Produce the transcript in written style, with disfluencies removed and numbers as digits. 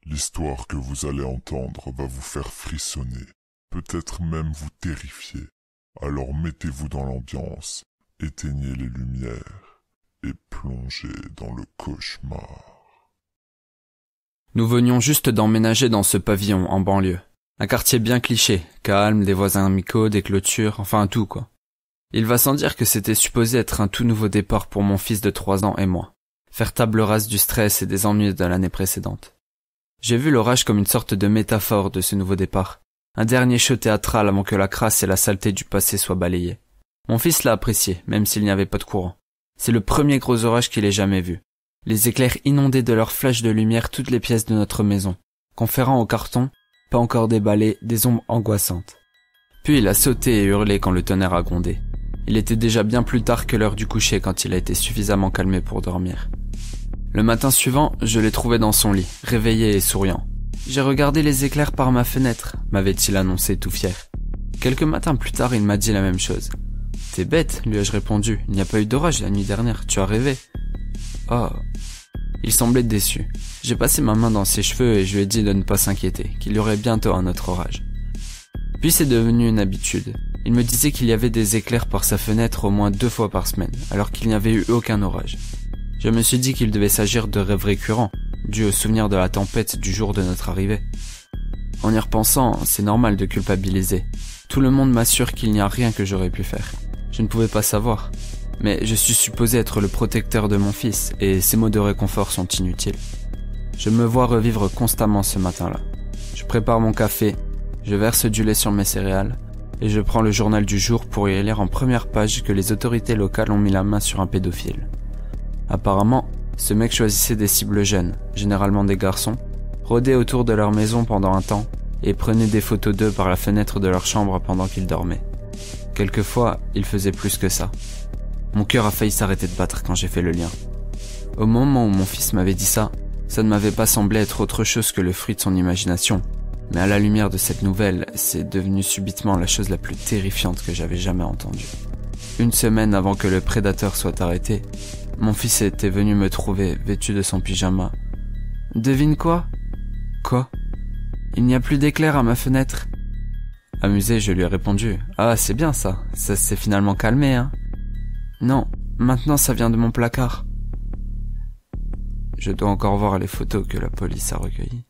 L'histoire que vous allez entendre va vous faire frissonner, peut-être même vous terrifier. Alors mettez-vous dans l'ambiance, éteignez les lumières et plongez dans le cauchemar. Nous venions juste d'emménager dans ce pavillon en banlieue. Un quartier bien cliché, calme, des voisins amicaux, des clôtures, enfin tout quoi. Il va sans dire que c'était supposé être un tout nouveau départ pour mon fils de 3 ans et moi. Faire table rase du stress et des ennuis de l'année précédente. J'ai vu l'orage comme une sorte de métaphore de ce nouveau départ. Un dernier show théâtral avant que la crasse et la saleté du passé soient balayées. Mon fils l'a apprécié, même s'il n'y avait pas de courant. C'est le premier gros orage qu'il ait jamais vu. Les éclairs inondaient de leurs flashs de lumière toutes les pièces de notre maison, conférant au carton, pas encore déballé, des ombres angoissantes. Puis il a sauté et hurlé quand le tonnerre a grondé. Il était déjà bien plus tard que l'heure du coucher quand il a été suffisamment calmé pour dormir. Le matin suivant, je l'ai trouvé dans son lit, réveillé et souriant. « J'ai regardé les éclairs par ma fenêtre », m'avait-il annoncé tout fier. Quelques matins plus tard, il m'a dit la même chose. « T'es bête », lui ai-je répondu, « il n'y a pas eu d'orage la nuit dernière, tu as rêvé. » Oh. Il semblait déçu. J'ai passé ma main dans ses cheveux et je lui ai dit de ne pas s'inquiéter, qu'il y aurait bientôt un autre orage. Puis c'est devenu une habitude. Il me disait qu'il y avait des éclairs par sa fenêtre au moins 2 fois par semaine, alors qu'il n'y avait eu aucun orage. Je me suis dit qu'il devait s'agir de rêves récurrents, dus au souvenir de la tempête du jour de notre arrivée. En y repensant, c'est normal de culpabiliser. Tout le monde m'assure qu'il n'y a rien que j'aurais pu faire. Je ne pouvais pas savoir. Mais je suis supposé être le protecteur de mon fils, et ces mots de réconfort sont inutiles. Je me vois revivre constamment ce matin-là. Je prépare mon café, je verse du lait sur mes céréales, et je prends le journal du jour pour y lire en première page que les autorités locales ont mis la main sur un pédophile. Apparemment, ce mec choisissait des cibles jeunes, généralement des garçons, rôdait autour de leur maison pendant un temps et prenait des photos d'eux par la fenêtre de leur chambre pendant qu'ils dormaient. Quelquefois, il faisait plus que ça. Mon cœur a failli s'arrêter de battre quand j'ai fait le lien. Au moment où mon fils m'avait dit ça ne m'avait pas semblé être autre chose que le fruit de son imagination. Mais à la lumière de cette nouvelle, c'est devenu subitement la chose la plus terrifiante que j'avais jamais entendue. 1 semaine avant que le prédateur soit arrêté, mon fils était venu me trouver, vêtu de son pyjama. « Devine quoi ?»« Quoi ?»« Il n'y a plus d'éclair à ma fenêtre. » Amusé, je lui ai répondu. « Ah, c'est bien ça. Ça s'est finalement calmé, hein ?»« Non, maintenant ça vient de mon placard. » Je dois encore voir les photos que la police a recueillies.